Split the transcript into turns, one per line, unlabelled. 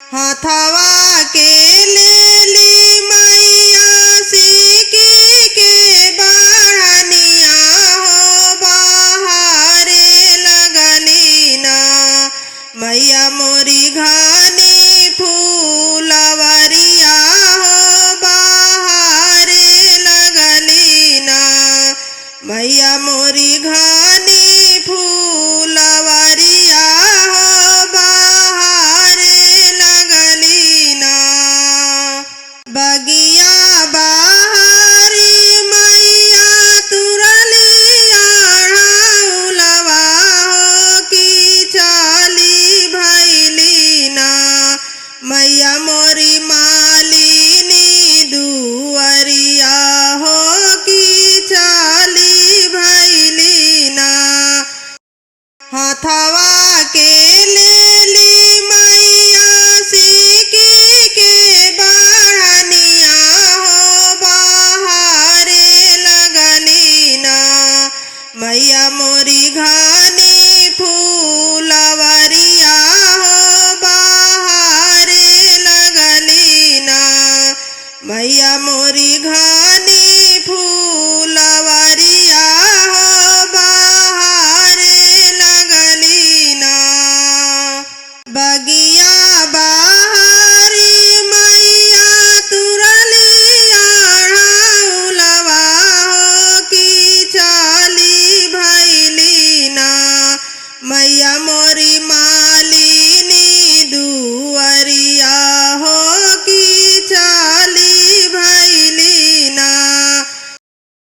हथवा के लेली मैया सीकी के बढ़निया हो बहारे लगली ना। मैया मोरी घनी फूलवरिया हो बहारे लगली ना। मैया मोरी घनी फूलवरिया हो बहारे लगली ना। बगिया बहारी मैया तुरलिया ढौलवा हो की चाली भैली ना। मैया मोरी मालिनी दुअरिया हो की चाली भैली ना। हथवा